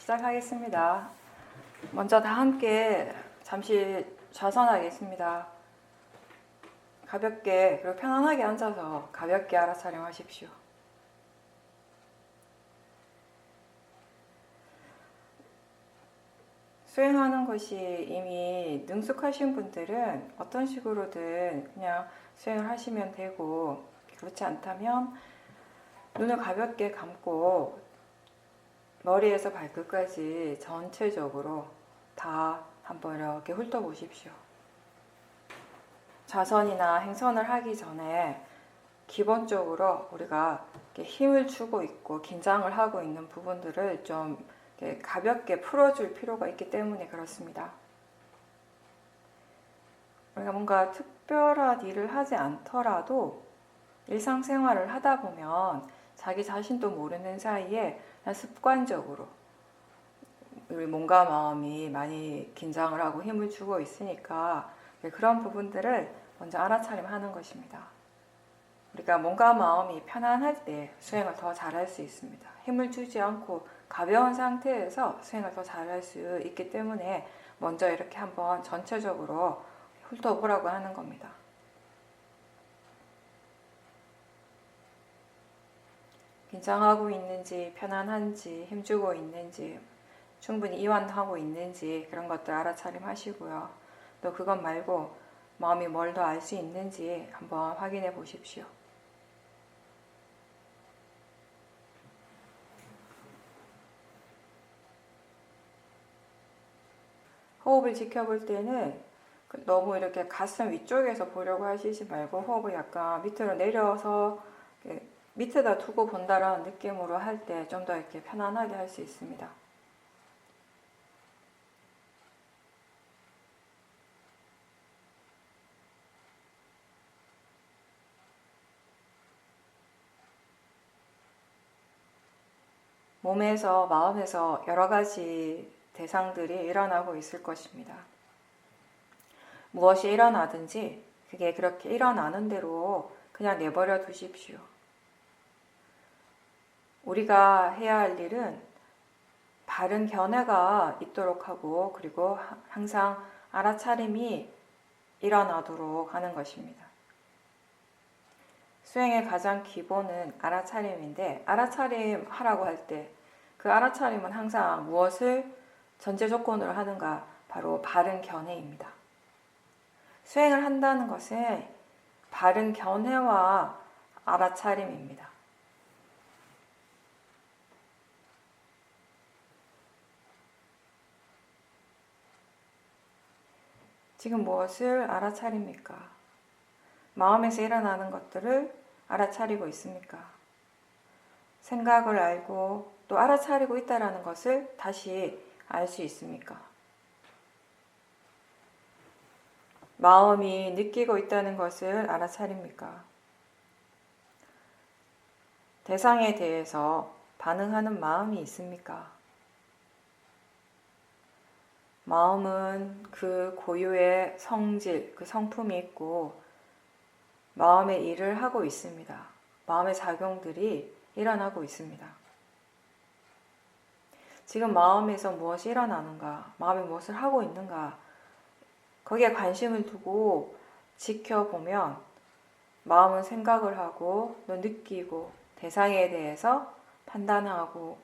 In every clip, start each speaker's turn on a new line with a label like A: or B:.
A: 시작하겠습니다. 먼저 다 함께 잠시 좌선하겠습니다. 가볍게 그리고 편안하게 앉아서 가볍게 알아차림하십시오. 수행하는 것이 이미 능숙하신 분들은 어떤 식으로든 그냥 수행을 하시면 되고, 그렇지 않다면 눈을 가볍게 감고 머리에서 발끝까지 전체적으로 다 한번 이렇게 훑어보십시오. 좌선이나 행선을 하기 전에 기본적으로 우리가 이렇게 힘을 주고 있고 긴장을 하고 있는 부분들을 좀 가볍게 풀어줄 필요가 있기 때문에 그렇습니다. 우리가 뭔가 특별한 일을 하지 않더라도 일상생활을 하다 보면 자기 자신도 모르는 사이에 습관적으로 우리 몸과 마음이 많이 긴장을 하고 힘을 주고 있으니까 그런 부분들을 먼저 알아차림하는 것입니다. 우리가 몸과 마음이 편안할 때 수행을 더 잘할 수 있습니다. 힘을 주지 않고 가벼운 상태에서 수행을 더 잘할 수 있기 때문에 먼저 이렇게 한번 전체적으로 훑어보라고 하는 겁니다. 긴장하고 있는지, 편안한지, 힘주고 있는지, 충분히 이완하고 있는지 그런 것들 알아차림하시고요. 또 그것 말고 마음이 뭘 더 알 수 있는지 한번 확인해 보십시오. 호흡을 지켜볼 때는 너무 이렇게 가슴 위쪽에서 보려고 하시지 말고 호흡을 약간 밑으로 내려서 밑에다 두고 본다라는 느낌으로 할 때 좀 더 이렇게 편안하게 할 수 있습니다. 몸에서, 마음에서 여러 가지 대상들이 일어나고 있을 것입니다. 무엇이 일어나든지 그게 그렇게 일어나는 대로 그냥 내버려 두십시오. 우리가 해야 할 일은 바른 견해가 있도록 하고 그리고 항상 알아차림이 일어나도록 하는 것입니다. 수행의 가장 기본은 알아차림인데, 알아차림 하라고 할 때 그 알아차림은 항상 무엇을 전제 조건으로 하는가? 바로 바른 견해입니다. 수행을 한다는 것은 바른 견해와 알아차림입니다. 지금 무엇을 알아차립니까? 마음에서 일어나는 것들을 알아차리고 있습니까? 생각을 알고 또 알아차리고 있다는 것을 다시 알 수 있습니까? 마음이 느끼고 있다는 것을 알아차립니까? 대상에 대해서 반응하는 마음이 있습니까? 마음은 그 고유의 성질, 그 성품이 있고 마음의 일을 하고 있습니다. 마음의 작용들이 일어나고 있습니다. 지금 마음에서 무엇이 일어나는가, 마음이 무엇을 하고 있는가, 거기에 관심을 두고 지켜보면 마음은 생각을 하고 또 느끼고 대상에 대해서 판단하고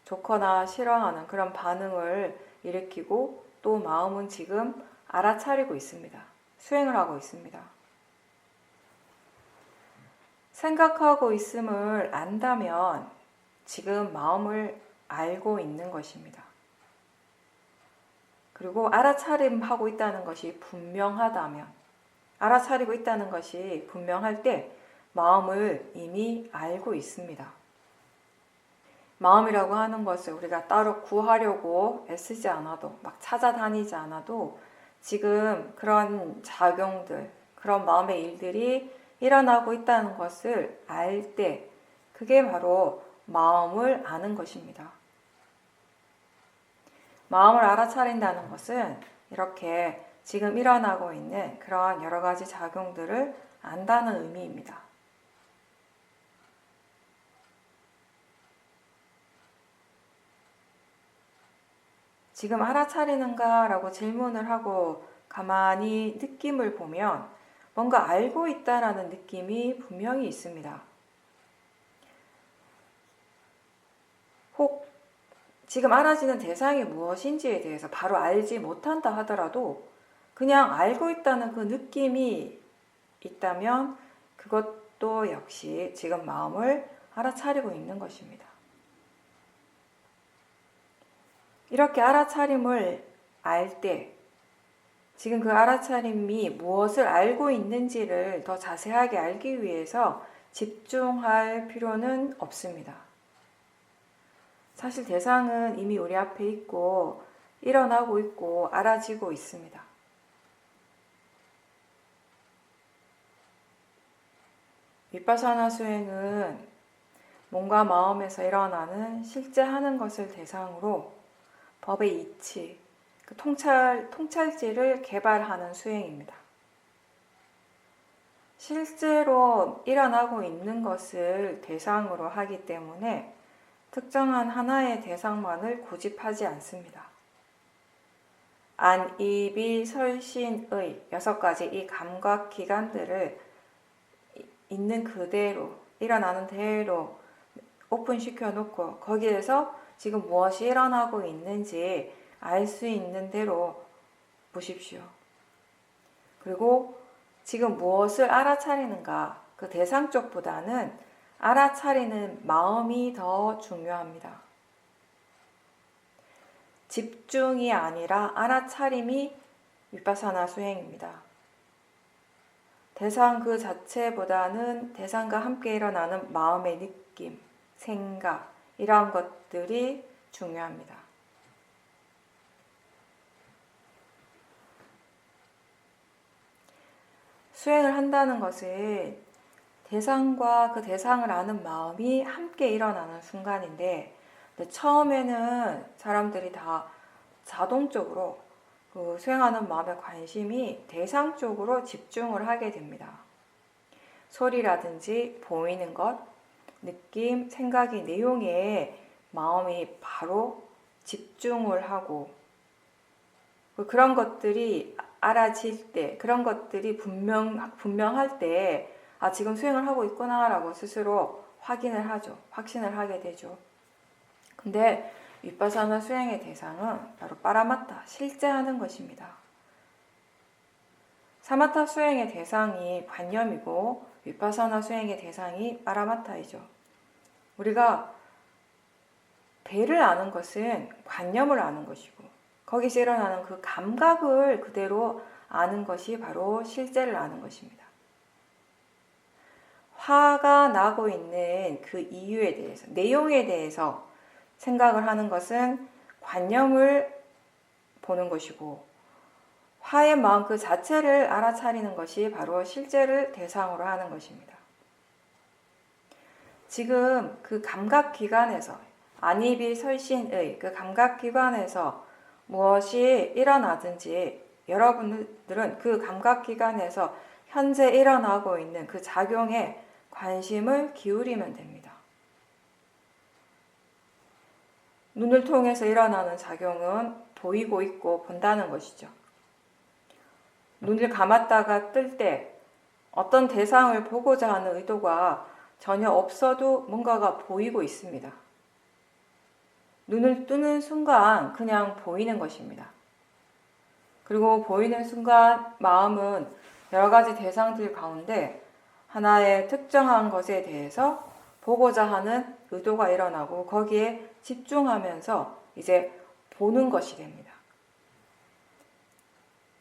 A: 좋거나 싫어하는 그런 반응을 일으키고 또 마음은 지금 알아차리고 있습니다. 수행을 하고 있습니다. 생각하고 있음을 안다면 지금 마음을 알고 있는 것입니다. 그리고 알아차림하고 있다는 것이 분명하다면, 알아차리고 있다는 것이 분명할 때 마음을 이미 알고 있습니다. 마음이라고 하는 것을 우리가 따로 구하려고 애쓰지 않아도, 막 찾아다니지 않아도 지금 그런 작용들, 그런 마음의 일들이 일어나고 있다는 것을 알 때 그게 바로 마음을 아는 것입니다. 마음을 알아차린다는 것은 이렇게 지금 일어나고 있는 그러한 여러 가지 작용들을 안다는 의미입니다. 지금 알아차리는가? 라고 질문을 하고 가만히 느낌을 보면 뭔가 알고 있다라는 느낌이 분명히 있습니다. 혹 지금 알아지는 대상이 무엇인지에 대해서 바로 알지 못한다 하더라도 그냥 알고 있다는 그 느낌이 있다면 그것도 역시 지금 마음을 알아차리고 있는 것입니다. 이렇게 알아차림을 알 때 지금 그 알아차림이 무엇을 알고 있는지를 더 자세하게 알기 위해서 집중할 필요는 없습니다. 사실 대상은 이미 우리 앞에 있고 일어나고 있고 알아지고 있습니다. 윗바사나 수행은 몸과 마음에서 일어나는 실제 하는 것을 대상으로 법의 이치, 그 통찰지를 개발하는 수행입니다. 실제로 일어나고 있는 것을 대상으로 하기 때문에 특정한 하나의 대상만을 고집하지 않습니다. 안, 이, 비, 설, 신의 6가지 이 감각기관들을 있는 그대로 일어나는 대로 오픈시켜 놓고 거기에서 지금 무엇이 일어나고 있는지 알 수 있는 대로 보십시오. 그리고 지금 무엇을 알아차리는가 그 대상 쪽보다는 알아차리는 마음이 더 중요합니다. 집중이 아니라 알아차림이 윗바사나 수행입니다. 대상 그 자체보다는 대상과 함께 일어나는 마음의 느낌, 생각 이러한 것들이 중요합니다. 수행을 한다는 것은 대상과 그 대상을 아는 마음이 함께 일어나는 순간인데 처음에는 사람들이 다 자동적으로 그 수행하는 마음의 관심이 대상 쪽으로 집중을 하게 됩니다. 소리라든지 보이는 것, 느낌, 생각이, 내용에 마음이 바로 집중을 하고 그런 것들이 알아질 때, 그런 것들이 분명할 때 아, 지금 수행을 하고 있구나 라고 스스로 확인을 하죠. 확신을 하게 되죠. 근데 윗바사나 수행의 대상은 바로 빠라마타, 실제 하는 것입니다. 사마타 수행의 대상이 관념이고 윗바사나 수행의 대상이 빠라마타이죠. 우리가 배를 아는 것은 관념을 아는 것이고 거기서 일어나는 그 감각을 그대로 아는 것이 바로 실제를 아는 것입니다. 화가 나고 있는 그 이유에 대해서, 내용에 대해서 생각을 하는 것은 관념을 보는 것이고 화의 마음 그 자체를 알아차리는 것이 바로 실제를 대상으로 하는 것입니다. 지금 그 감각기관에서 안이비 설신의 그 감각기관에서 무엇이 일어나든지 여러분들은 그 감각기관에서 현재 일어나고 있는 그 작용에 관심을 기울이면 됩니다. 눈을 통해서 일어나는 작용은 보이고 있고 본다는 것이죠. 눈을 감았다가 뜰 때 어떤 대상을 보고자 하는 의도가 전혀 없어도 뭔가가 보이고 있습니다. 눈을 뜨는 순간 그냥 보이는 것입니다. 그리고 보이는 순간 마음은 여러 가지 대상들 가운데 하나의 특정한 것에 대해서 보고자 하는 의도가 일어나고 거기에 집중하면서 이제 보는 것이 됩니다.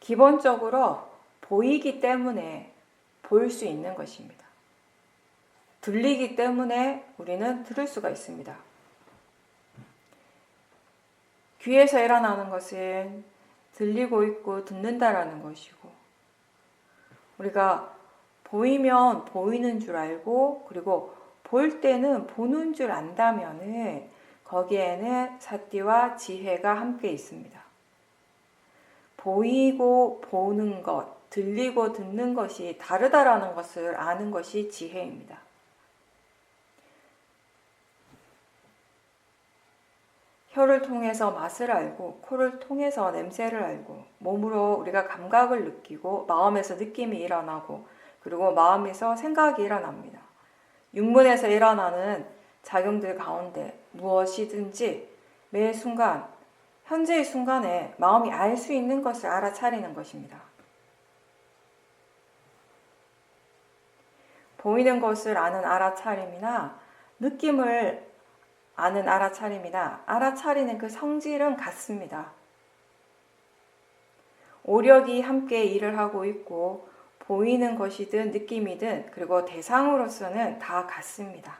A: 기본적으로 보이기 때문에 볼 수 있는 것입니다. 들리기 때문에 우리는 들을 수가 있습니다. 귀에서 일어나는 것은 들리고 있고 듣는다라는 것이고 우리가 보이면 보이는 줄 알고 그리고 볼 때는 보는 줄 안다면은 거기에는 사띠와 지혜가 함께 있습니다. 보이고 보는 것, 들리고 듣는 것이 다르다라는 것을 아는 것이 지혜입니다. 혀를 통해서 맛을 알고 코를 통해서 냄새를 알고 몸으로 우리가 감각을 느끼고 마음에서 느낌이 일어나고 그리고 마음에서 생각이 일어납니다. 육문에서 일어나는 작용들 가운데 무엇이든지 매 순간 현재의 순간에 마음이 알 수 있는 것을 알아차리는 것입니다. 보이는 것을 아는 알아차림이나 느낌을 아는 알아차림이나 알아차리는 그 성질은 같습니다. 오력이 함께 일을 하고 있고 보이는 것이든 느낌이든 그리고 대상으로서는 다 같습니다.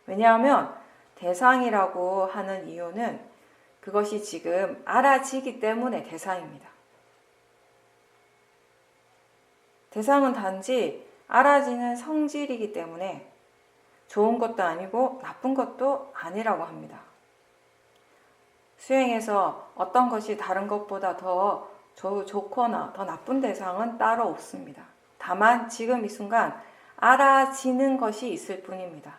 A: 왜냐하면 대상이라고 하는 이유는 그것이 지금 알아지기 때문에 대상입니다. 대상은 단지 알아지는 성질이기 때문에 좋은 것도 아니고 나쁜 것도 아니라고 합니다. 수행에서 어떤 것이 다른 것보다 더 좋거나 더 나쁜 대상은 따로 없습니다. 다만 지금 이 순간 알아지는 것이 있을 뿐입니다.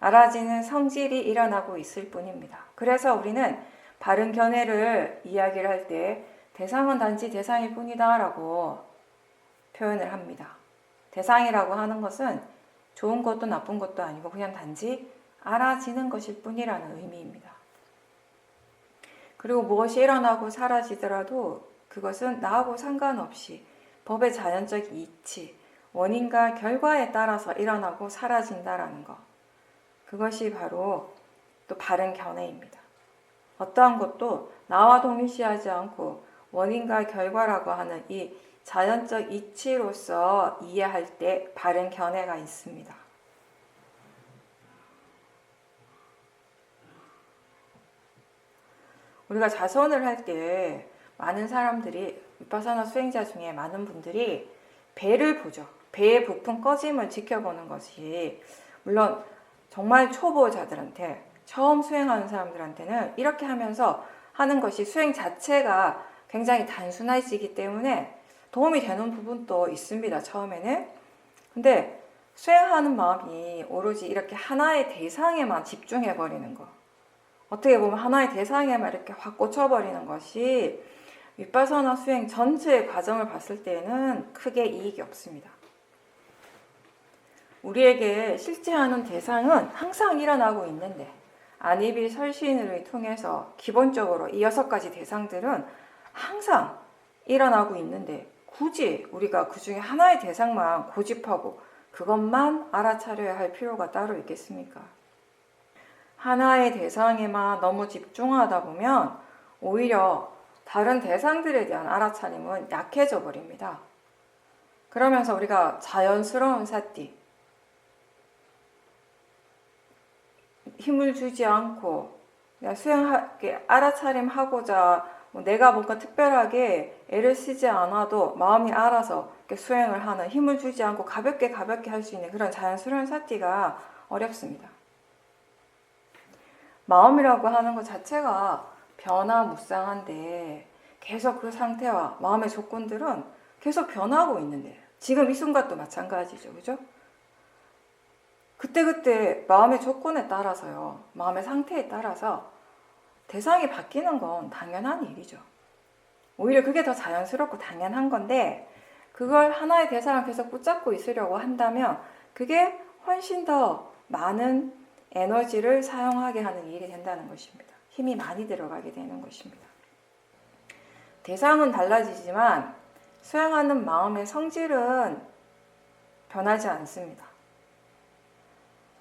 A: 알아지는 성질이 일어나고 있을 뿐입니다. 그래서 우리는 바른 견해를 이야기를 할 때 대상은 단지 대상일 뿐이다 라고 표현을 합니다. 대상이라고 하는 것은 좋은 것도 나쁜 것도 아니고 그냥 단지 알아지는 것일 뿐이라는 의미입니다. 그리고 무엇이 일어나고 사라지더라도 그것은 나하고 상관없이 법의 자연적 이치, 원인과 결과에 따라서 일어나고 사라진다라는 것. 그것이 바로 또 바른 견해입니다. 어떠한 것도 나와 동일시하지 않고 원인과 결과라고 하는 이 자연적 이치로서 이해할 때 바른 견해가 있습니다. 우리가 자선을 할 때 많은 사람들이 위파사나 수행자 중에 많은 분들이 배를 보죠. 배의 부품 꺼짐을 지켜보는 것이 물론 정말 초보자들한테 처음 수행하는 사람들한테는 이렇게 하면서 하는 것이 수행 자체가 굉장히 단순해지기 때문에 도움이 되는 부분도 있습니다. 처음에는. 근데 수행하는 마음이 오로지 이렇게 하나의 대상에만 집중해버리는 거. 어떻게 보면 하나의 대상에만 이렇게 확 꽂혀버리는 것이 위파사나 수행 전체의 과정을 봤을 때는 크게 이익이 없습니다. 우리에게 실제하는 대상은 항상 일어나고 있는데 안이비 설신을 통해서 기본적으로 이 6가지 대상들은 항상 일어나고 있는데 굳이 우리가 그 중에 하나의 대상만 고집하고 그것만 알아차려야 할 필요가 따로 있겠습니까? 하나의 대상에만 너무 집중하다 보면 오히려 다른 대상들에 대한 알아차림은 약해져 버립니다. 그러면서 우리가 자연스러운 사띠, 힘을 주지 않고 그냥 수행하게 알아차림하고자 내가 뭔가 특별하게 애를 쓰지 않아도 마음이 알아서 수행을 하는 힘을 주지 않고 가볍게 할 수 있는 그런 자연스러운 사띠가 어렵습니다. 마음이라고 하는 것 자체가 변화무쌍한데 계속 그 상태와 마음의 조건들은 계속 변하고 있는데 지금 이 순간도 마찬가지죠. 그죠? 그때그때 마음의 조건에 따라서요. 마음의 상태에 따라서 대상이 바뀌는 건 당연한 일이죠. 오히려 그게 더 자연스럽고 당연한 건데 그걸 하나의 대상을 계속 붙잡고 있으려고 한다면 그게 훨씬 더 많은 에너지를 사용하게 하는 일이 된다는 것입니다. 힘이 많이 들어가게 되는 것입니다. 대상은 달라지지만 수행하는 마음의 성질은 변하지 않습니다.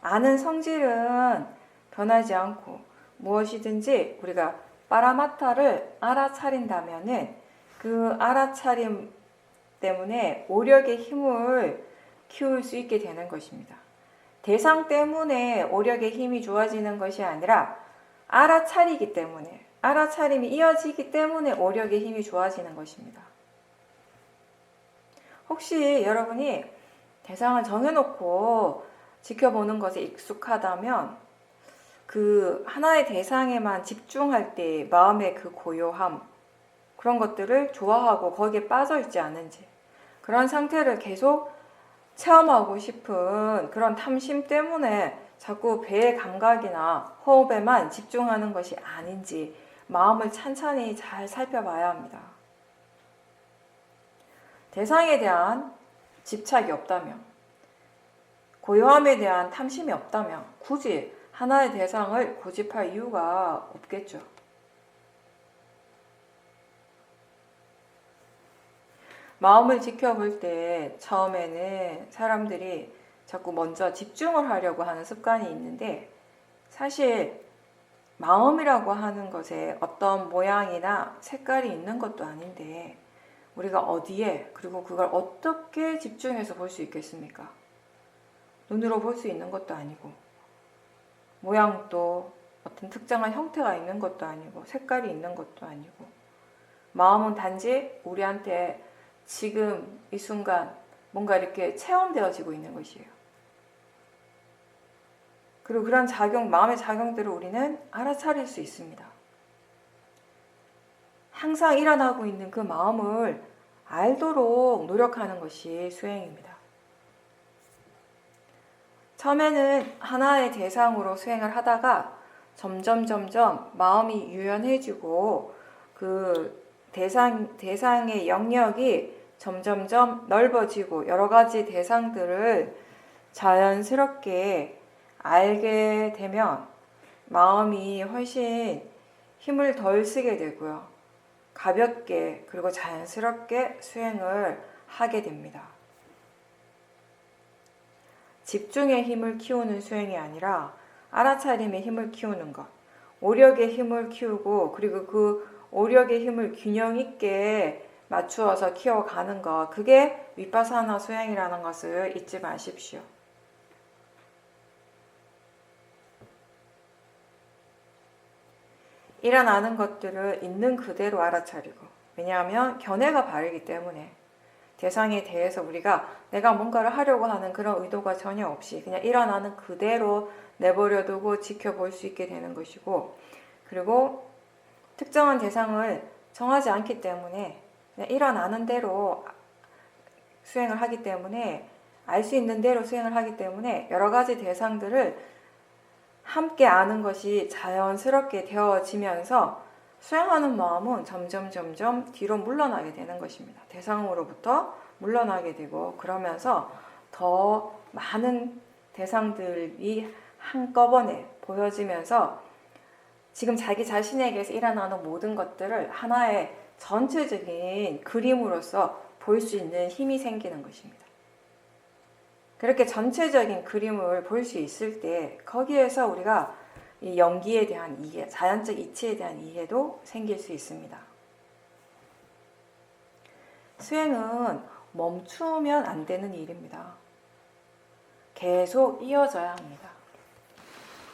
A: 아는 성질은 변하지 않고 무엇이든지 우리가 빠라마타를 알아차린다면은 그 알아차림 때문에 오력의 힘을 키울 수 있게 되는 것입니다. 대상 때문에 오력의 힘이 좋아지는 것이 아니라 알아차리기 때문에 알아차림이 이어지기 때문에 오력의 힘이 좋아지는 것입니다. 혹시 여러분이 대상을 정해놓고 지켜보는 것에 익숙하다면 그 하나의 대상에만 집중할 때 마음의 그 고요함 그런 것들을 좋아하고 거기에 빠져있지 않은지 그런 상태를 계속 체험하고 싶은 그런 탐심 때문에 자꾸 배의 감각이나 호흡에만 집중하는 것이 아닌지 마음을 찬찬히 잘 살펴봐야 합니다. 대상에 대한 집착이 없다면, 고요함에 대한 탐심이 없다면 굳이 하나의 대상을 고집할 이유가 없겠죠. 마음을 지켜볼 때 처음에는 사람들이 자꾸 먼저 집중을 하려고 하는 습관이 있는데, 사실 마음이라고 하는 것에 어떤 모양이나 색깔이 있는 것도 아닌데 우리가 어디에, 그리고 그걸 어떻게 집중해서 볼 수 있겠습니까? 눈으로 볼 수 있는 것도 아니고, 모양도 어떤 특정한 형태가 있는 것도 아니고, 색깔이 있는 것도 아니고, 마음은 단지 우리한테 지금 이 순간 뭔가 이렇게 체험되어지고 있는 것이에요. 그리고 그런 마음의 작용들을 우리는 알아차릴 수 있습니다. 항상 일어나고 있는 그 마음을 알도록 노력하는 것이 수행입니다. 처음에는 하나의 대상으로 수행을 하다가 점점 마음이 유연해지고 그 대상의 영역이 점점 넓어지고 여러 가지 대상들을 자연스럽게 알게 되면 마음이 훨씬 힘을 덜 쓰게 되고요. 가볍게 그리고 자연스럽게 수행을 하게 됩니다. 집중의 힘을 키우는 수행이 아니라 알아차림의 힘을 키우는 것, 오력의 힘을 키우고, 그리고 그 오력의 힘을 균형 있게 맞추어서 키워가는 것, 그게 위파사나 수행이라는 것을 잊지 마십시오. 일어나는 것들을 있는 그대로 알아차리고, 왜냐하면 견해가 바르기 때문에 대상에 대해서 우리가 내가 뭔가를 하려고 하는 그런 의도가 전혀 없이 그냥 일어나는 그대로 내버려두고 지켜볼 수 있게 되는 것이고, 그리고 특정한 대상을 정하지 않기 때문에 그냥 일어나는 대로 수행을 하기 때문에, 알 수 있는 대로 수행을 하기 때문에 여러 가지 대상들을 함께 아는 것이 자연스럽게 되어지면서 수행하는 마음은 점점 뒤로 물러나게 되는 것입니다. 대상으로부터 물러나게 되고, 그러면서 더 많은 대상들이 한꺼번에 보여지면서 지금 자기 자신에게서 일어나는 모든 것들을 하나의 전체적인 그림으로서 볼 수 있는 힘이 생기는 것입니다. 그렇게 전체적인 그림을 볼 수 있을 때 거기에서 우리가 이 연기에 대한 이해, 자연적 이치에 대한 이해도 생길 수 있습니다. 수행은 멈추면 안 되는 일입니다. 계속 이어져야 합니다.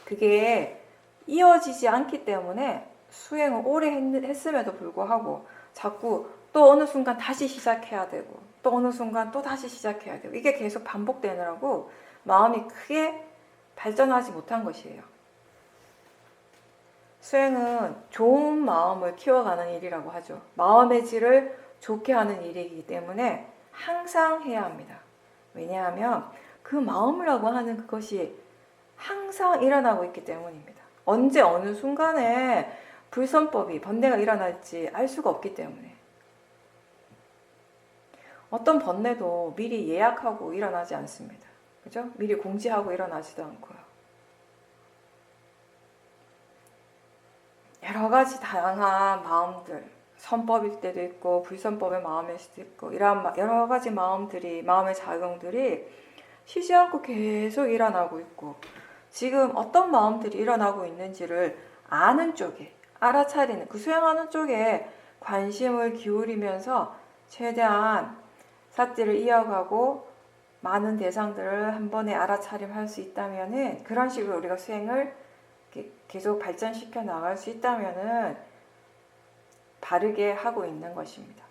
A: 그게 이어지지 않기 때문에 수행을 오래 했음에도 불구하고 자꾸 또 어느 순간 다시 시작해야 되고, 또 어느 순간 또 다시 시작해야 되고, 이게 계속 반복되느라고 마음이 크게 발전하지 못한 것이에요. 수행은 좋은 마음을 키워가는 일이라고 하죠. 마음의 질을 좋게 하는 일이기 때문에 항상 해야 합니다. 왜냐하면 그 마음이라고 하는 그것이 항상 일어나고 있기 때문입니다. 언제 어느 순간에 불선법이, 번뇌가 일어날지 알 수가 없기 때문에. 어떤 번뇌도 미리 예약하고 일어나지 않습니다. 그죠? 미리 공지하고 일어나지도 않고요. 여러 가지 다양한 마음들, 선법일 때도 있고 불선법의 마음일 수도 있고, 이런 여러 가지 마음들이, 마음의 작용들이 쉬지 않고 계속 일어나고 있고, 지금 어떤 마음들이 일어나고 있는지를 아는 쪽에, 알아차리는, 그 수행하는 쪽에 관심을 기울이면서 최대한 삿대를 이어가고 많은 대상들을 한 번에 알아차림할 수 있다면은, 그런 식으로 우리가 수행을 계속 발전시켜 나갈 수 있다면은 바르게 하고 있는 것입니다.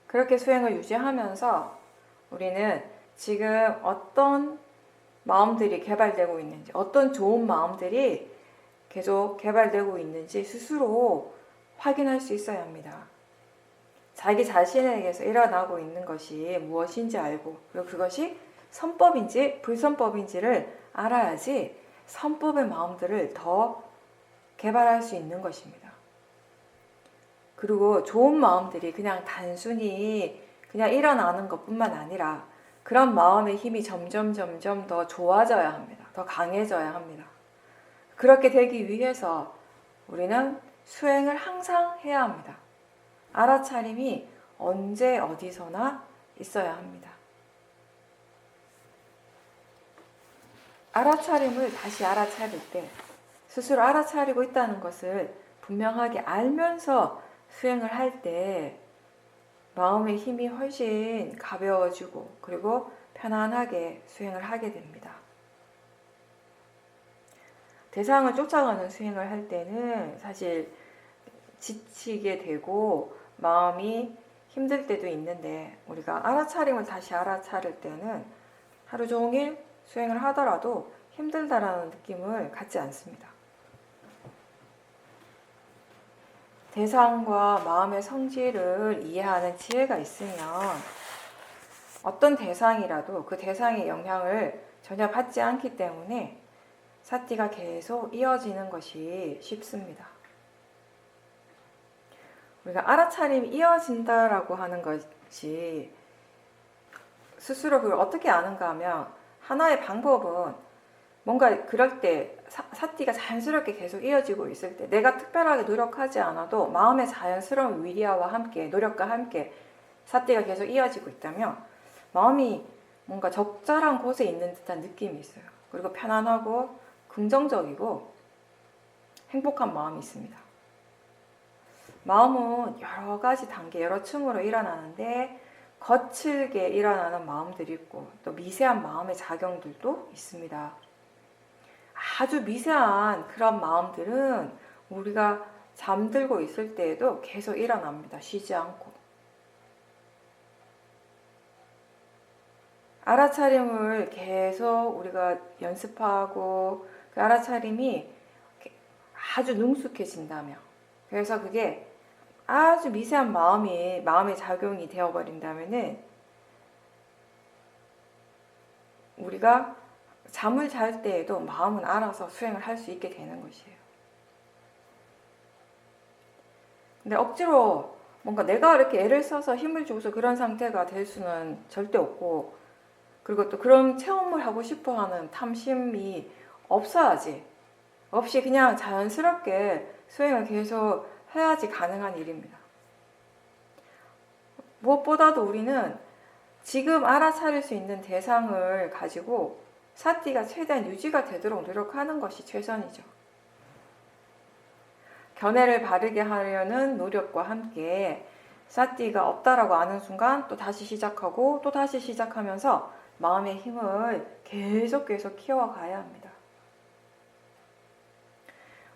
A: 그렇게 수행을 유지하면서 우리는 지금 어떤 마음들이 개발되고 있는지, 어떤 좋은 마음들이 계속 개발되고 있는지 스스로 확인할 수 있어야 합니다. 자기 자신에게서 일어나고 있는 것이 무엇인지 알고, 그리고 그것이 선법인지 불선법인지를 알아야지 선법의 마음들을 더 개발할 수 있는 것입니다. 그리고 좋은 마음들이 그냥 단순히 그냥 일어나는 것뿐만 아니라 그런 마음의 힘이 점점 더 좋아져야 합니다. 더 강해져야 합니다. 그렇게 되기 위해서 우리는 수행을 항상 해야 합니다. 알아차림이 언제 어디서나 있어야 합니다. 알아차림을 다시 알아차릴 때 스스로 알아차리고 있다는 것을 분명하게 알면서 수행을 할 때 마음의 힘이 훨씬 가벼워지고 그리고 편안하게 수행을 하게 됩니다. 대상을 쫓아가는 수행을 할 때는 사실 지치게 되고 마음이 힘들 때도 있는데 우리가 알아차림을 다시 알아차릴 때는 하루 종일 수행을 하더라도 힘들다라는 느낌을 갖지 않습니다. 대상과 마음의 성질을 이해하는 지혜가 있으면 어떤 대상이라도 그 대상의 영향을 전혀 받지 않기 때문에 사티가 계속 이어지는 것이 쉽습니다. 우리가 알아차림이 이어진다라고 하는 것이 스스로 그걸 어떻게 아는가 하면 하나의 방법은 뭔가 그럴 때 사티가 자연스럽게 계속 이어지고 있을 때 내가 특별하게 노력하지 않아도 마음의 자연스러운 위리아와 함께 노력과 함께 사티가 계속 이어지고 있다면 마음이 뭔가 적절한 곳에 있는 듯한 느낌이 있어요. 그리고 편안하고 긍정적이고 행복한 마음이 있습니다. 마음은 여러 가지 단계, 여러 층으로 일어나는데 거칠게 일어나는 마음들이 있고 또 미세한 마음의 작용들도 있습니다. 아주 미세한 그런 마음들은 우리가 잠들고 있을 때에도 계속 일어납니다. 쉬지 않고. 알아차림을 계속 우리가 연습하고 그 알아차림이 아주 능숙해진다면 그래서 그게 아주 미세한 마음의 작용이 되어버린다면은 우리가 잠을 잘 때에도 마음은 알아서 수행을 할 수 있게 되는 것이에요. 근데 억지로 뭔가 내가 이렇게 애를 써서 힘을 줘서 그런 상태가 될 수는 절대 없고 그리고 또 그런 체험을 하고 싶어 하는 탐심이 없어야지. 없이 그냥 자연스럽게 수행을 계속 해야지 가능한 일입니다. 무엇보다도 우리는 지금 알아차릴 수 있는 대상을 가지고 사티가 최대한 유지가 되도록 노력하는 것이 최선이죠. 견해를 바르게 하려는 노력과 함께 사티가 없다라고 아는 순간 또 다시 시작하고 또 다시 시작하면서 마음의 힘을 계속 키워가야 합니다.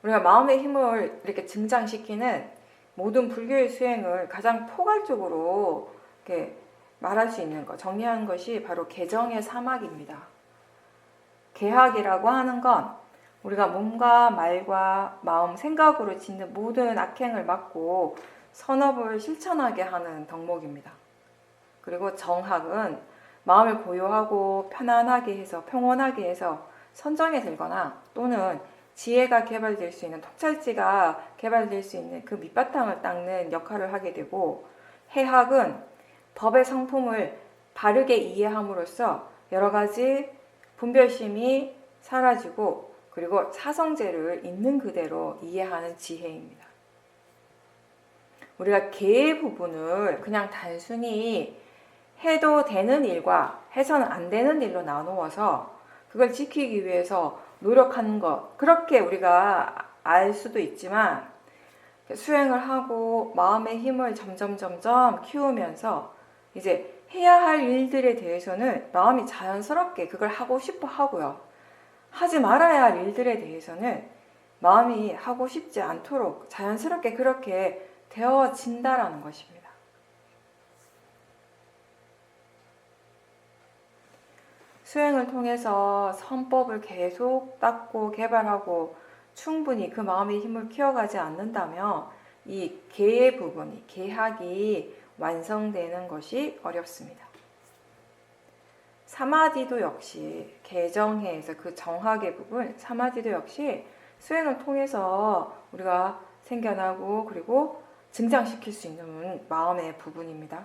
A: 우리가 마음의 힘을 이렇게 증장시키는 모든 불교의 수행을 가장 포괄적으로 이렇게 말할 수 있는 것, 정리하는 것이 바로 개정의 사막입니다. 개학이라고 하는 건 우리가 몸과 말과 마음, 생각으로 짓는 모든 악행을 막고 선업을 실천하게 하는 덕목입니다. 그리고 정학은 마음을 고요하고 편안하게 해서 평온하게 해서 선정에 들거나 또는 지혜가 개발될 수 있는 통찰지가 개발될 수 있는 그 밑바탕을 닦는 역할을 하게 되고 해학은 법의 성품을 바르게 이해함으로써 여러 가지 분별심이 사라지고 그리고 사성제를 있는 그대로 이해하는 지혜입니다. 우리가 개의 부분을 그냥 단순히 해도 되는 일과 해서는 안 되는 일로 나누어서 그걸 지키기 위해서 노력하는 것 그렇게 우리가 알 수도 있지만 수행을 하고 마음의 힘을 점점 키우면서 이제 해야 할 일들에 대해서는 마음이 자연스럽게 그걸 하고 싶어 하고요. 하지 말아야 할 일들에 대해서는 마음이 하고 싶지 않도록 자연스럽게 그렇게 되어진다라는 것입니다. 수행을 통해서 선법을 계속 닦고 개발하고 충분히 그 마음의 힘을 키워가지 않는다면 이 개의 부분이, 개학이 완성되는 것이 어렵습니다. 사마디도 역시 개정해에서 그 정학의 부분, 사마디도 역시 수행을 통해서 우리가 생겨나고 그리고 증장시킬 수 있는 마음의 부분입니다.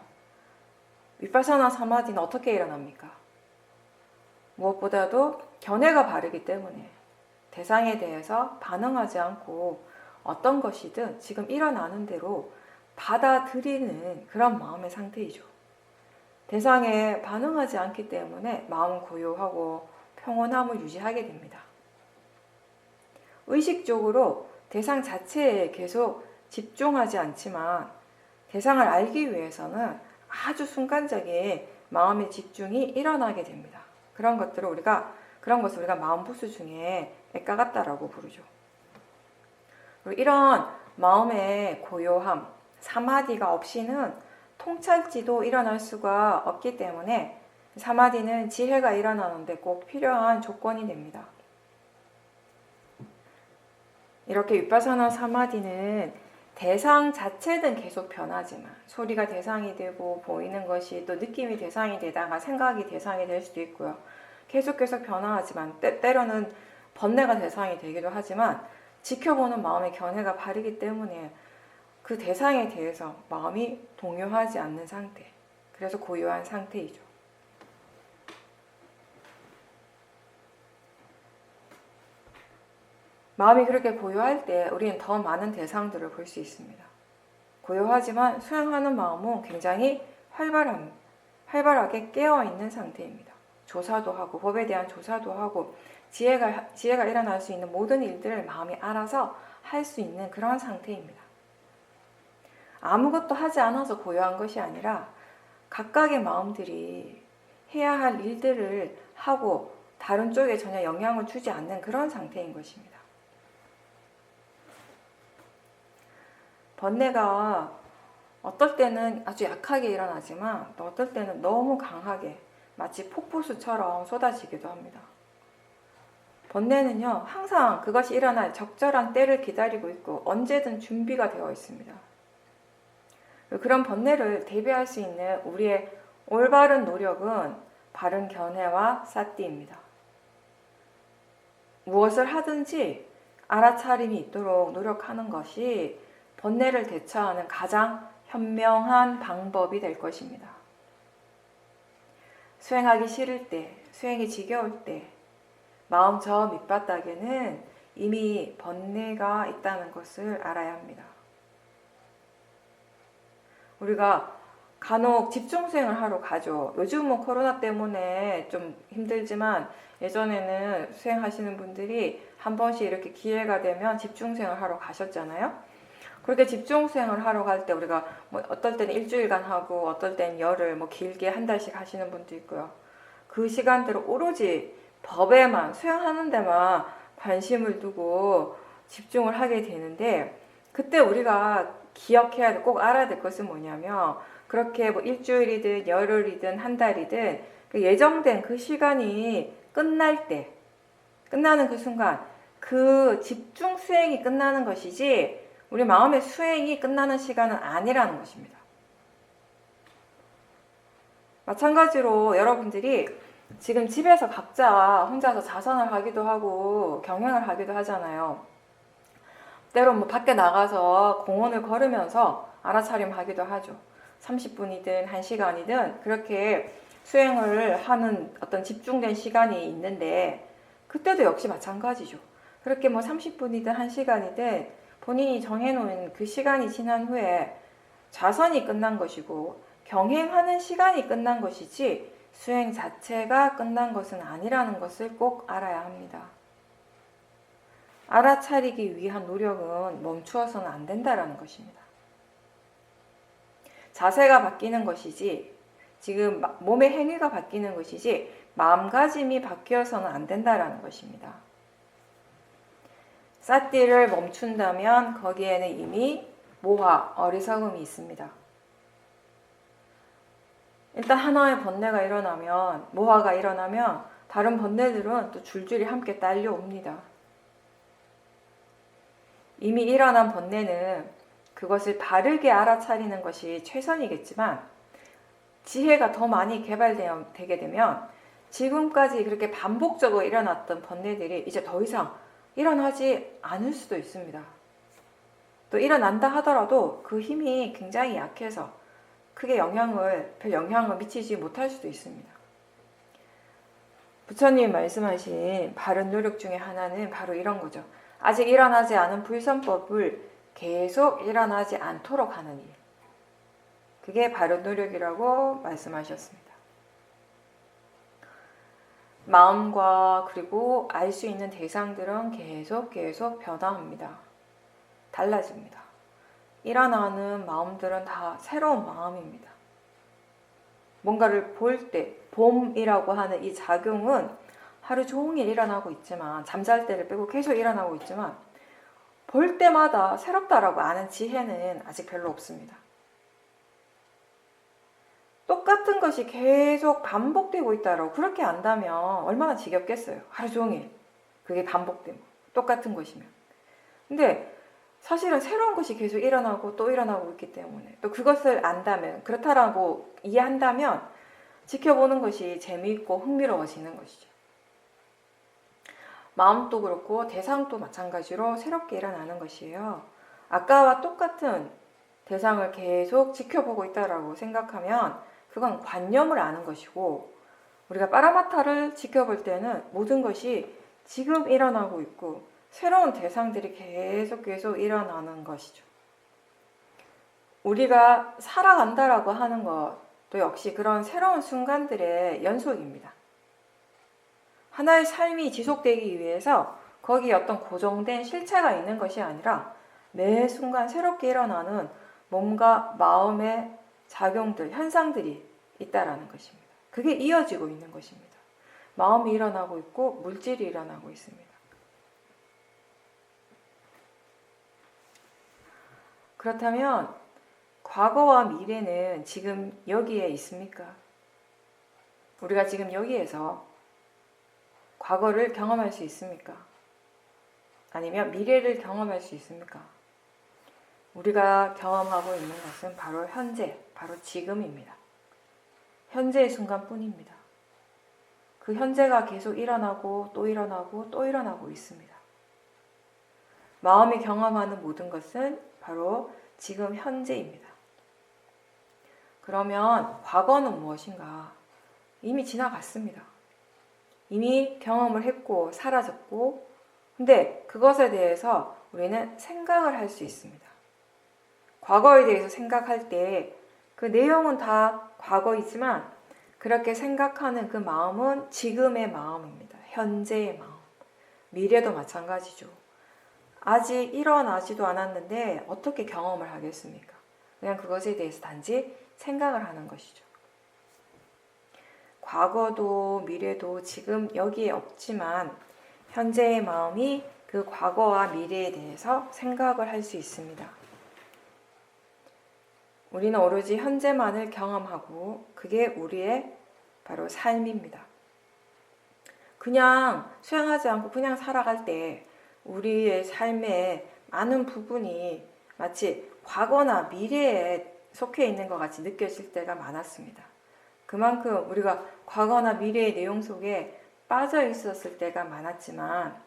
A: 위파사나 사마디는 어떻게 일어납니까? 무엇보다도 견해가 바르기 때문에 대상에 대해서 반응하지 않고 어떤 것이든 지금 일어나는 대로 받아들이는 그런 마음의 상태이죠. 대상에 반응하지 않기 때문에 마음은 고요하고 평온함을 유지하게 됩니다. 의식적으로 대상 자체에 계속 집중하지 않지만 대상을 알기 위해서는 아주 순간적인 마음의 집중이 일어나게 됩니다. 그런 것을 우리가 마음 부수 중에 에까가타라고 부르죠. 그리고 이런 마음의 고요함, 사마디가 없이는 통찰지도 일어날 수가 없기 때문에 사마디는 지혜가 일어나는데 꼭 필요한 조건이 됩니다. 이렇게 위파사나 사마디는 대상 자체는 계속 변하지만 소리가 대상이 되고 보이는 것이 또 느낌이 대상이 되다가 생각이 대상이 될 수도 있고요. 계속 변화하지만 때로는 번뇌가 대상이 되기도 하지만 지켜보는 마음의 견해가 바르기 때문에 그 대상에 대해서 마음이 동요하지 않는 상태, 그래서 고요한 상태이죠. 마음이 그렇게 고요할 때 우리는 더 많은 대상들을 볼 수 있습니다. 고요하지만 수행하는 마음은 굉장히 활발하게 깨어있는 상태입니다. 조사도 하고 법에 대한 조사도 하고 지혜가 일어날 수 있는 모든 일들을 마음이 알아서 할 수 있는 그런 상태입니다. 아무것도 하지 않아서 고요한 것이 아니라 각각의 마음들이 해야 할 일들을 하고 다른 쪽에 전혀 영향을 주지 않는 그런 상태인 것입니다. 번뇌가 어떨 때는 아주 약하게 일어나지만 또 어떨 때는 너무 강하게 마치 폭포수처럼 쏟아지기도 합니다. 번뇌는요, 항상 그것이 일어날 적절한 때를 기다리고 있고 언제든 준비가 되어 있습니다. 그런 번뇌를 대비할 수 있는 우리의 올바른 노력은 바른 견해와 사띠입니다. 무엇을 하든지 알아차림이 있도록 노력하는 것이 번뇌를 대처하는 가장 현명한 방법이 될 것입니다. 수행하기 싫을 때, 수행이 지겨울 때, 마음 저 밑바닥에는 이미 번뇌가 있다는 것을 알아야 합니다. 우리가 간혹 집중수행을 하러 가죠. 요즘은 코로나 때문에 좀 힘들지만 예전에는 수행하시는 분들이 한 번씩 이렇게 기회가 되면 집중수행을 하러 가셨잖아요. 그렇게 집중수행을 하러 갈 때 우리가 뭐 어떨 때는 일주일간 하고 어떨 때는 열흘, 뭐 길게 한 달씩 하시는 분도 있고요. 그 시간대로 오로지 법에만, 수행하는 데만 관심을 두고 집중을 하게 되는데, 그때 우리가 기억해야 돼, 꼭 알아야 될 것은 뭐냐면, 그렇게 뭐 일주일이든 열흘이든 한 달이든 그 예정된 그 시간이 끝날 때, 끝나는 그 순간, 그 집중 수행이 끝나는 것이지 우리 마음의 수행이 끝나는 시간은 아니라는 것입니다. 마찬가지로 여러분들이 지금 집에서 각자 혼자서 자선을 하기도 하고 경행을 하기도 하잖아요. 때론 뭐 밖에 나가서 공원을 걸으면서 알아차림 하기도 하죠. 30분이든 1시간이든 그렇게 수행을 하는 어떤 집중된 시간이 있는데, 그때도 역시 마찬가지죠. 그렇게 뭐 30분이든 1시간이든 본인이 정해놓은 그 시간이 지난 후에 자선이 끝난 것이고 경행하는 시간이 끝난 것이지 수행 자체가 끝난 것은 아니라는 것을 꼭 알아야 합니다. 알아차리기 위한 노력은 멈추어서는 안 된다는 것입니다. 자세가 바뀌는 것이지, 지금 몸의 행위가 바뀌는 것이지 마음가짐이 바뀌어서는 안 된다는 것입니다. 사띠를 멈춘다면 거기에는 이미 모하, 어리석음이 있습니다. 일단 하나의 번뇌가 일어나면, 모하가 일어나면 다른 번뇌들은 또 줄줄이 함께 딸려옵니다. 이미 일어난 번뇌는 그것을 바르게 알아차리는 것이 최선이겠지만, 지혜가 더 많이 개발되게 되면 지금까지 그렇게 반복적으로 일어났던 번뇌들이 이제 더 이상 일어나지 않을 수도 있습니다. 또 일어난다 하더라도 그 힘이 굉장히 약해서 크게 별 영향을 미치지 못할 수도 있습니다. 부처님 말씀하신 바른 노력 중에 하나는 바로 이런 거죠. 아직 일어나지 않은 불선법을 계속 일어나지 않도록 하는 일. 그게 바른 노력이라고 말씀하셨습니다. 마음과 그리고 알 수 있는 대상들은 계속 변화합니다. 달라집니다. 일어나는 마음들은 다 새로운 마음입니다. 뭔가를 볼 때, 봄이라고 하는 이 작용은 하루 종일 일어나고 있지만, 잠잘 때를 빼고 계속 일어나고 있지만, 볼 때마다 새롭다라고 아는 지혜는 아직 별로 없습니다. 똑같은 것이 계속 반복되고 있다라고 그렇게 안다면 얼마나 지겹겠어요. 하루 종일 그게 반복되면, 똑같은 것이면. 근데 사실은 새로운 것이 계속 일어나고 또 일어나고 있기 때문에, 또 그것을 안다면, 그렇다라고 이해한다면 지켜보는 것이 재미있고 흥미로워지는 것이죠. 마음도 그렇고 대상도 마찬가지로 새롭게 일어나는 것이에요. 아까와 똑같은 대상을 계속 지켜보고 있다라고 생각하면 그건 관념을 아는 것이고, 우리가 파라마타를 지켜볼 때는 모든 것이 지금 일어나고 있고 새로운 대상들이 계속 일어나는 것이죠. 우리가 살아간다라고 하는 것도 역시 그런 새로운 순간들의 연속입니다. 하나의 삶이 지속되기 위해서 거기에 어떤 고정된 실체가 있는 것이 아니라 매 순간 새롭게 일어나는 몸과 마음의 작용들, 현상들이 있다라는 것입니다. 그게 이어지고 있는 것입니다. 마음이 일어나고 있고 물질이 일어나고 있습니다. 그렇다면 과거와 미래는 지금 여기에 있습니까? 우리가 지금 여기에서 과거를 경험할 수 있습니까? 아니면 미래를 경험할 수 있습니까? 우리가 경험하고 있는 것은 바로 현재, 바로 지금입니다. 현재의 순간뿐입니다. 그 현재가 계속 일어나고 또 일어나고 또 일어나고 있습니다. 마음이 경험하는 모든 것은 바로 지금 현재입니다. 그러면 과거는 무엇인가? 이미 지나갔습니다. 이미 경험을 했고 사라졌고, 근데 그것에 대해서 우리는 생각을 할 수 있습니다. 과거에 대해서 생각할 때 그 내용은 다 과거이지만 그렇게 생각하는 그 마음은 지금의 마음입니다. 현재의 마음. 미래도 마찬가지죠. 아직 일어나지도 않았는데 어떻게 경험을 하겠습니까? 그냥 그것에 대해서 단지 생각을 하는 것이죠. 과거도 미래도 지금 여기에 없지만 현재의 마음이 그 과거와 미래에 대해서 생각을 할 수 있습니다. 우리는 오로지 현재만을 경험하고 그게 우리의 바로 삶입니다. 그냥 수행하지 않고 그냥 살아갈 때 우리의 삶의 많은 부분이 마치 과거나 미래에 속해 있는 것 같이 느껴질 때가 많았습니다. 그만큼 우리가 과거나 미래의 내용 속에 빠져 있었을 때가 많았지만,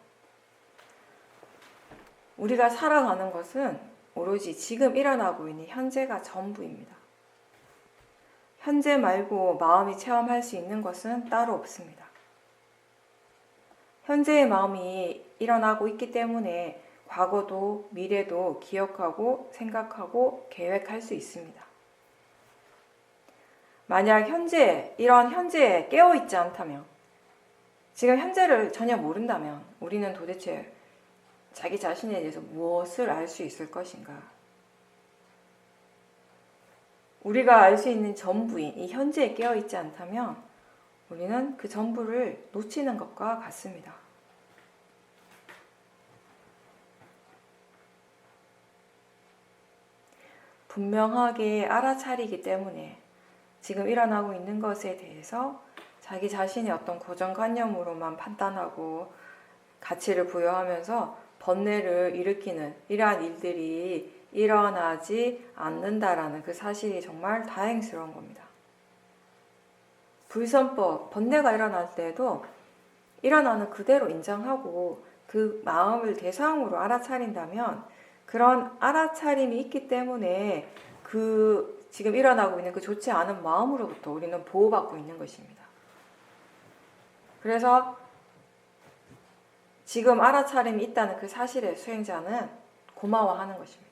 A: 우리가 살아가는 것은 오로지 지금 일어나고 있는 현재가 전부입니다. 현재 말고 마음이 체험할 수 있는 것은 따로 없습니다. 현재의 마음이 일어나고 있기 때문에 과거도 미래도 기억하고 생각하고 계획할 수 있습니다. 만약 이런 현재에 깨어있지 않다면, 지금 현재를 전혀 모른다면 우리는 도대체 자기 자신에 대해서 무엇을 알 수 있을 것인가? 우리가 알 수 있는 전부인 이 현재에 깨어있지 않다면 우리는 그 전부를 놓치는 것과 같습니다. 분명하게 알아차리기 때문에 지금 일어나고 있는 것에 대해서 자기 자신의 어떤 고정관념으로만 판단하고 가치를 부여하면서 번뇌를 일으키는 이러한 일들이 일어나지 않는다라는 그 사실이 정말 다행스러운 겁니다. 불선법, 번뇌가 일어날 때에도 일어나는 그대로 인정하고 그 마음을 대상으로 알아차린다면 그런 알아차림이 있기 때문에 그 지금 일어나고 있는 그 좋지 않은 마음으로부터 우리는 보호받고 있는 것입니다. 그래서 지금 알아차림이 있다는 그 사실에 수행자는 고마워하는 것입니다.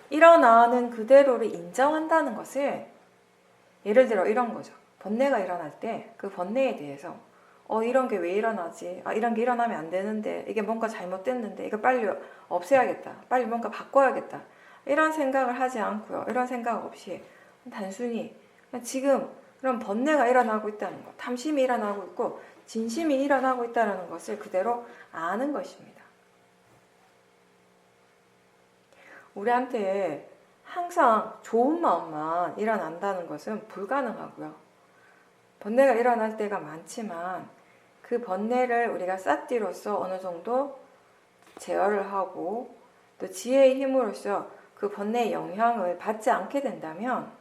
A: 일어나는 그대로를 인정한다는 것을 예를 들어 이런 거죠. 번뇌가 일어날 때 그 번뇌에 대해서 이런 게 왜 일어나지? 이런 게 일어나면 안 되는데 이게 뭔가 잘못됐는데 이거 빨리 없애야겠다. 빨리 뭔가 바꿔야겠다. 이런 생각을 하지 않고요. 이런 생각 없이 단순히 지금 그런 번뇌가 일어나고 있다는 것, 탐심이 일어나고 있고 진심이 일어나고 있다는 것을 그대로 아는 것입니다. 우리한테 항상 좋은 마음만 일어난다는 것은 불가능하고요. 번뇌가 일어날 때가 많지만 그 번뇌를 우리가 삿띠로서 어느 정도 제어를 하고 또 지혜의 힘으로써 그 번뇌의 영향을 받지 않게 된다면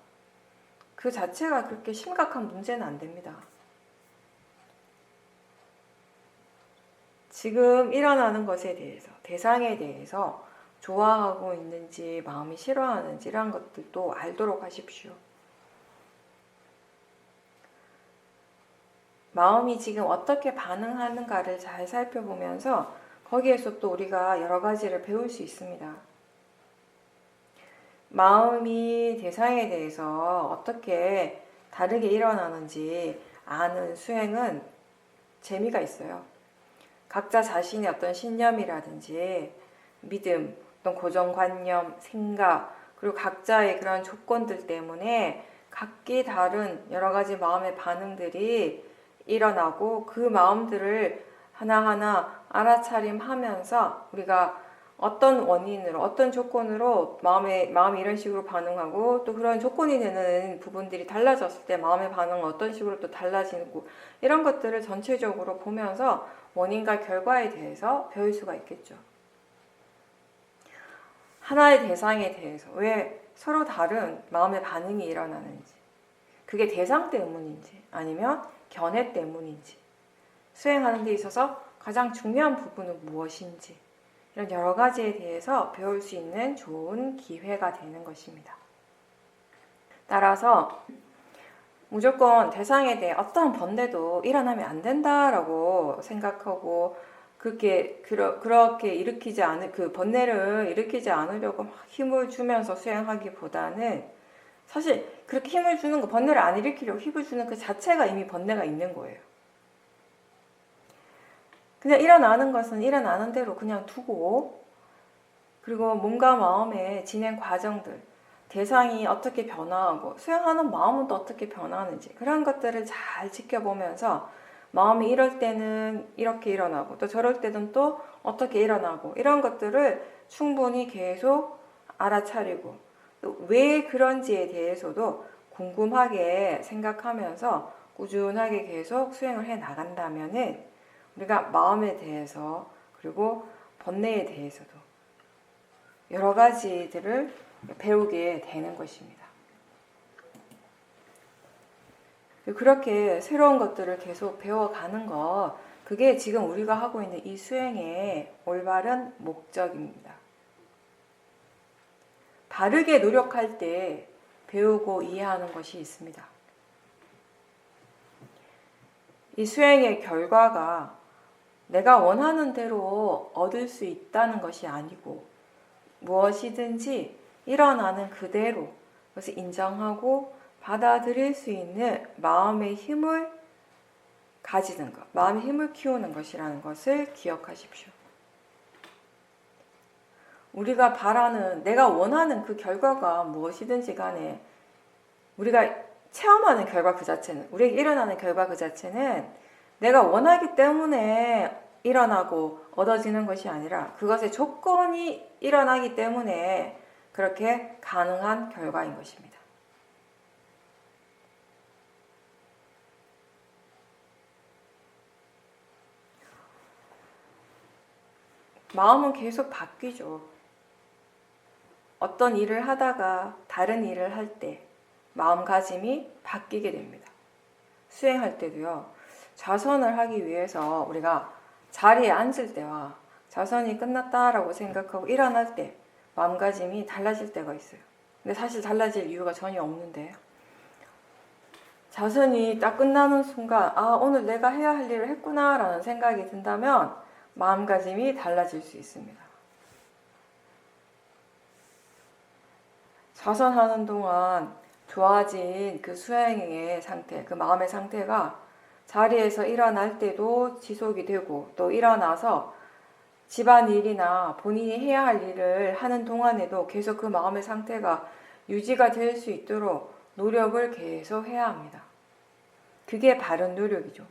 A: 그 자체가 그렇게 심각한 문제는 안 됩니다. 지금 일어나는 것에 대해서, 대상에 대해서 좋아하고 있는지 마음이 싫어하는지 이런 것들도 알도록 하십시오. 마음이 지금 어떻게 반응하는가를 잘 살펴보면서 거기에서 또 우리가 여러 가지를 배울 수 있습니다. 마음이 대상에 대해서 어떻게 다르게 일어나는지 아는 수행은 재미가 있어요. 각자 자신의 어떤 신념이라든지 믿음, 어떤 고정관념, 생각, 그리고 각자의 그런 조건들 때문에 각기 다른 여러 가지 마음의 반응들이 일어나고 그 마음들을 하나하나 알아차림하면서 우리가 어떤 원인으로 어떤 조건으로 마음이 이런 식으로 반응하고 또 그런 조건이 되는 부분들이 달라졌을 때 마음의 반응은 어떤 식으로 또 달라지고 이런 것들을 전체적으로 보면서 원인과 결과에 대해서 배울 수가 있겠죠. 하나의 대상에 대해서 왜 서로 다른 마음의 반응이 일어나는지, 그게 대상 때문인지 아니면 견해 때문인지, 수행하는 데 있어서 가장 중요한 부분은 무엇인지, 이런 여러 가지에 대해서 배울 수 있는 좋은 기회가 되는 것입니다. 따라서 무조건 대상에 대해 어떤 번뇌도 일어나면 안 된다라고 생각하고 그렇게 일으키지 않을 그 번뇌를 일으키지 않으려고 막 힘을 주면서 수행하기보다는 사실 그렇게 힘을 주는 거, 번뇌를 안 일으키려고 힘을 주는 그 자체가 이미 번뇌가 있는 거예요. 그냥 일어나는 것은 일어나는 대로 그냥 두고, 그리고 몸과 마음의 진행 과정들, 대상이 어떻게 변화하고 수행하는 마음은 또 어떻게 변하는지 그런 것들을 잘 지켜보면서 마음이 이럴 때는 이렇게 일어나고 또 저럴 때는 또 어떻게 일어나고 이런 것들을 충분히 계속 알아차리고 또 왜 그런지에 대해서도 궁금하게 생각하면서 꾸준하게 계속 수행을 해 나간다면은 우리가 마음에 대해서 그리고 번뇌에 대해서도 여러 가지들을 배우게 되는 것입니다. 그렇게 새로운 것들을 계속 배워가는 것, 그게 지금 우리가 하고 있는 이 수행의 올바른 목적입니다. 바르게 노력할 때 배우고 이해하는 것이 있습니다. 이 수행의 결과가 내가 원하는 대로 얻을 수 있다는 것이 아니고 무엇이든지 일어나는 그대로 그것을 인정하고 받아들일 수 있는 마음의 힘을 가지는 것, 마음의 힘을 키우는 것이라는 것을 기억하십시오. 우리가 바라는, 내가 원하는 그 결과가 무엇이든지 간에 우리가 체험하는 결과 그 자체는, 우리에게 일어나는 결과 그 자체는 내가 원하기 때문에 일어나고 얻어지는 것이 아니라 그것의 조건이 일어나기 때문에 그렇게 가능한 결과인 것입니다. 마음은 계속 바뀌죠. 어떤 일을 하다가 다른 일을 할 때 마음가짐이 바뀌게 됩니다. 수행할 때도요. 좌선을 하기 위해서 우리가 자리에 앉을 때와 좌선이 끝났다라고 생각하고 일어날 때 마음가짐이 달라질 때가 있어요. 근데 사실 달라질 이유가 전혀 없는데 좌선이 딱 끝나는 순간 오늘 내가 해야 할 일을 했구나 라는 생각이 든다면 마음가짐이 달라질 수 있습니다. 좌선하는 동안 좋아진 그 수행의 상태, 그 마음의 상태가 자리에서 일어날 때도 지속이 되고 또 일어나서 집안일이나 본인이 해야 할 일을 하는 동안에도 계속 그 마음의 상태가 유지가 될 수 있도록 노력을 계속 해야 합니다. 그게 바른 노력이죠.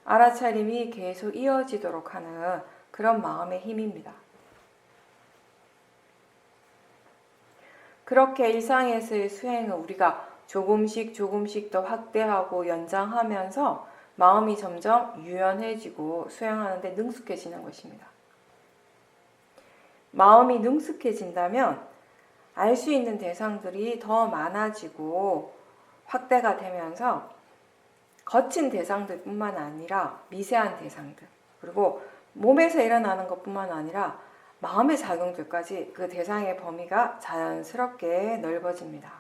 A: 알아차림이 계속 이어지도록 하는 그런 마음의 힘입니다. 그렇게 일상에서의 수행은 우리가 조금씩 더 확대하고 연장하면서 마음이 점점 유연해지고 수행하는데 능숙해지는 것입니다. 마음이 능숙해진다면 알 수 있는 대상들이 더 많아지고 확대가 되면서 거친 대상들뿐만 아니라 미세한 대상들, 그리고 몸에서 일어나는 것뿐만 아니라 마음의 작용들까지 그 대상의 범위가 자연스럽게 넓어집니다.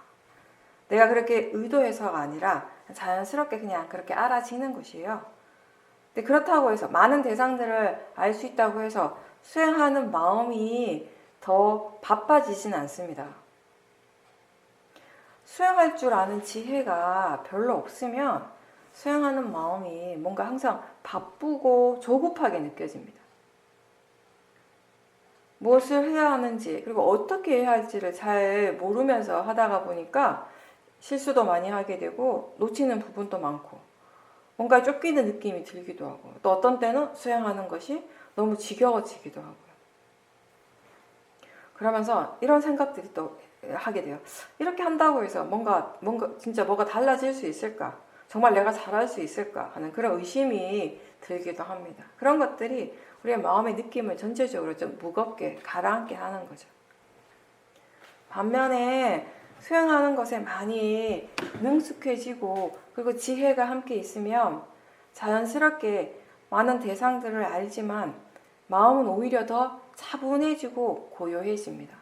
A: 내가 그렇게 의도해서가 아니라 자연스럽게 그냥 그렇게 알아지는 것이에요. 근데 그렇다고 해서 많은 대상들을 알 수 있다고 해서 수행하는 마음이 더 바빠지진 않습니다. 수행할 줄 아는 지혜가 별로 없으면 수행하는 마음이 뭔가 항상 바쁘고 조급하게 느껴집니다. 무엇을 해야 하는지 그리고 어떻게 해야 할지를 잘 모르면서 하다가 보니까 실수도 많이 하게 되고 놓치는 부분도 많고 뭔가 쫓기는 느낌이 들기도 하고 또 어떤 때는 수행하는 것이 너무 지겨워지기도 하고요. 그러면서 이런 생각들이 또 하게 돼요. 이렇게 한다고 해서 뭔가 진짜 뭐가 달라질 수 있을까? 정말 내가 잘할 수 있을까? 하는 그런 의심이 들기도 합니다. 그런 것들이 우리의 마음의 느낌을 전체적으로 좀 무겁게 가라앉게 하는 거죠. 반면에 수행하는 것에 많이 능숙해지고 그리고 지혜가 함께 있으면 자연스럽게 많은 대상들을 알지만 마음은 오히려 더 차분해지고 고요해집니다.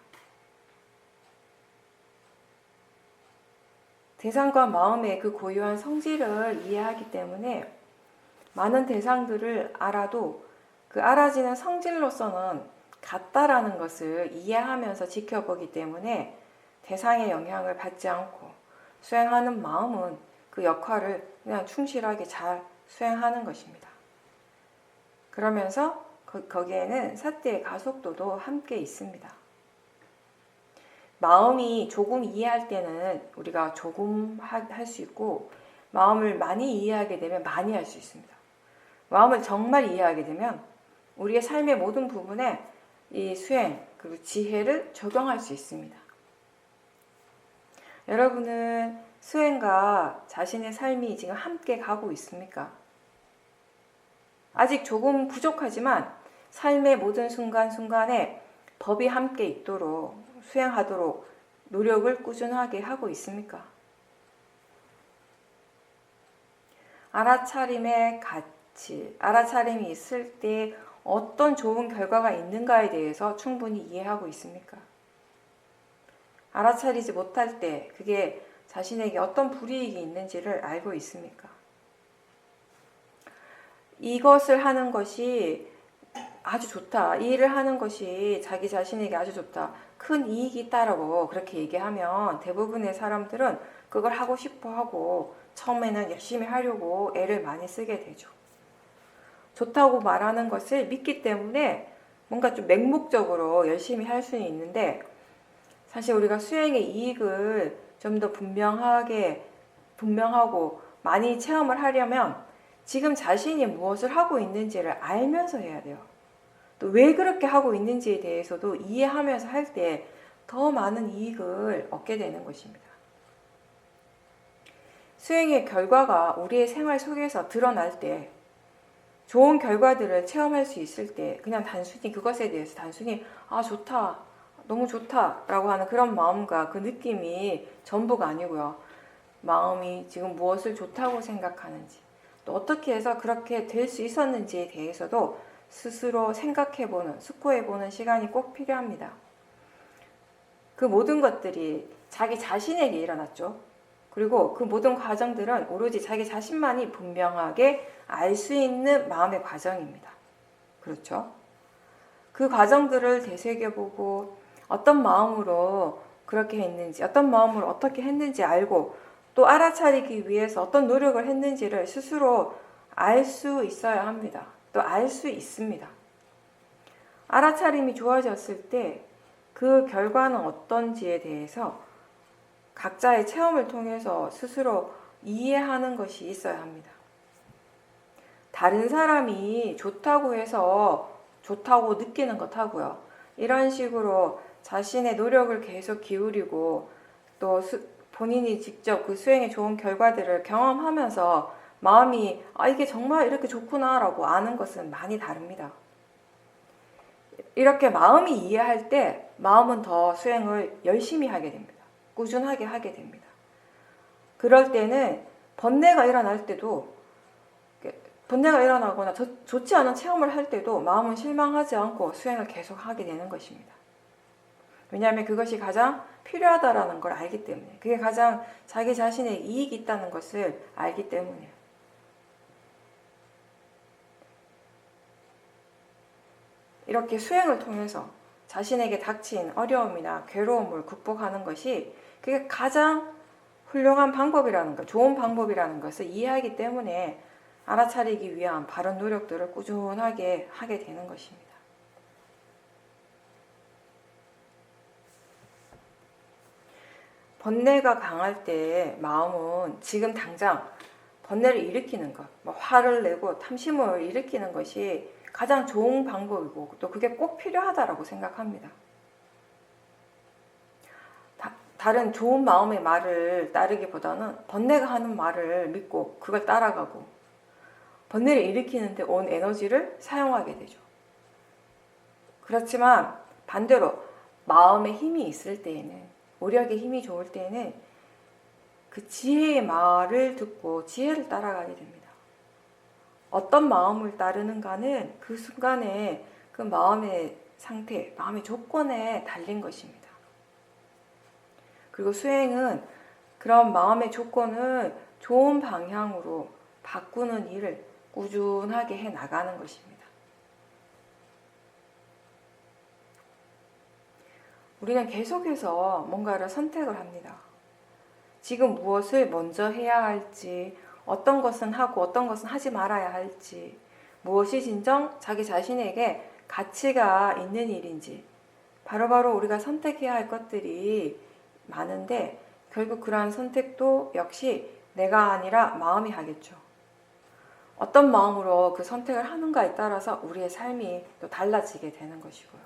A: 대상과 마음의 그 고요한 성질을 이해하기 때문에 많은 대상들을 알아도 그 알아지는 성질로서는 같다라는 것을 이해하면서 지켜보기 때문에 대상의 영향을 받지 않고 수행하는 마음은 그 역할을 그냥 충실하게 잘 수행하는 것입니다. 그러면서 거기에는 사태의 가속도도 함께 있습니다. 마음이 조금 이해할 때는 우리가 조금 할 수 있고 마음을 많이 이해하게 되면 많이 할 수 있습니다. 마음을 정말 이해하게 되면 우리의 삶의 모든 부분에 이 수행 그리고 지혜를 적용할 수 있습니다. 여러분은 수행과 자신의 삶이 지금 함께 가고 있습니까? 아직 조금 부족하지만 삶의 모든 순간순간에 법이 함께 있도록 수행하도록 노력을 꾸준하게 하고 있습니까? 알아차림의 가치, 알아차림이 있을 때 어떤 좋은 결과가 있는가에 대해서 충분히 이해하고 있습니까? 알아차리지 못할 때 그게 자신에게 어떤 불이익이 있는지를 알고 있습니까? 이것을 하는 것이 아주 좋다. 이 일을 하는 것이 자기 자신에게 아주 좋다. 큰 이익이 있다라고 그렇게 얘기하면 대부분의 사람들은 그걸 하고 싶어 하고 처음에는 열심히 하려고 애를 많이 쓰게 되죠. 좋다고 말하는 것을 믿기 때문에 뭔가 좀 맹목적으로 열심히 할 수는 있는데 사실 우리가 수행의 이익을 좀 더 분명하고 많이 체험을 하려면 지금 자신이 무엇을 하고 있는지를 알면서 해야 돼요. 또 왜 그렇게 하고 있는지에 대해서도 이해하면서 할 때 더 많은 이익을 얻게 되는 것입니다. 수행의 결과가 우리의 생활 속에서 드러날 때 좋은 결과들을 체험할 수 있을 때 그냥 단순히 그것에 대해서 단순히 좋다 너무 좋다라고 하는 그런 마음과 그 느낌이 전부가 아니고요. 마음이 지금 무엇을 좋다고 생각하는지, 또 어떻게 해서 그렇게 될 수 있었는지에 대해서도 스스로 생각해보는, 숙고해보는 시간이 꼭 필요합니다. 그 모든 것들이 자기 자신에게 일어났죠. 그리고 그 모든 과정들은 오로지 자기 자신만이 분명하게 알 수 있는 마음의 과정입니다. 그렇죠? 그 과정들을 되새겨보고 어떤 마음으로 그렇게 했는지, 어떤 마음으로 어떻게 했는지 알고 또 알아차리기 위해서 어떤 노력을 했는지를 스스로 알 수 있어야 합니다. 또 알 수 있습니다. 알아차림이 좋아졌을 때 그 결과는 어떤지에 대해서 각자의 체험을 통해서 스스로 이해하는 것이 있어야 합니다. 다른 사람이 좋다고 해서 좋다고 느끼는 것하고요. 이런 식으로 자신의 노력을 계속 기울이고 또 본인이 직접 그 수행의 좋은 결과들을 경험하면서 마음이 이게 정말 이렇게 좋구나 라고 아는 것은 많이 다릅니다. 이렇게 마음이 이해할 때 마음은 더 수행을 열심히 하게 됩니다. 꾸준하게 하게 됩니다. 그럴 때는 번뇌가 일어날 때도, 번뇌가 일어나거나 좋지 않은 체험을 할 때도 마음은 실망하지 않고 수행을 계속 하게 되는 것입니다. 왜냐하면 그것이 가장 필요하다라는 걸 알기 때문에, 그게 가장 자기 자신의 이익이 있다는 것을 알기 때문에. 이렇게 수행을 통해서 자신에게 닥친 어려움이나 괴로움을 극복하는 것이 그게 가장 훌륭한 방법이라는 것, 좋은 방법이라는 것을 이해하기 때문에 알아차리기 위한 바른 노력들을 꾸준하게 하게 되는 것입니다. 번뇌가 강할 때 마음은 지금 당장 번뇌를 일으키는 것, 화를 내고 탐심을 일으키는 것이 가장 좋은 방법이고 또 그게 꼭 필요하다라고 생각합니다. 다른 좋은 마음의 말을 따르기보다는 번뇌가 하는 말을 믿고 그걸 따라가고 번뇌를 일으키는데 온 에너지를 사용하게 되죠. 그렇지만 반대로 마음에 힘이 있을 때에는, 오력의 힘이 좋을 때에는 그 지혜의 말을 듣고 지혜를 따라가게 됩니다. 어떤 마음을 따르는가는 그 순간에 그 마음의 상태, 마음의 조건에 달린 것입니다. 그리고 수행은 그런 마음의 조건을 좋은 방향으로 바꾸는 일을 꾸준하게 해 나가는 것입니다. 우리는 계속해서 뭔가를 선택을 합니다. 지금 무엇을 먼저 해야 할지, 어떤 것은 하고 어떤 것은 하지 말아야 할지, 무엇이 진정 자기 자신에게 가치가 있는 일인지, 바로바로 우리가 선택해야 할 것들이 많은데 결국 그러한 선택도 역시 내가 아니라 마음이 하겠죠. 어떤 마음으로 그 선택을 하는가에 따라서 우리의 삶이 또 달라지게 되는 것이고요.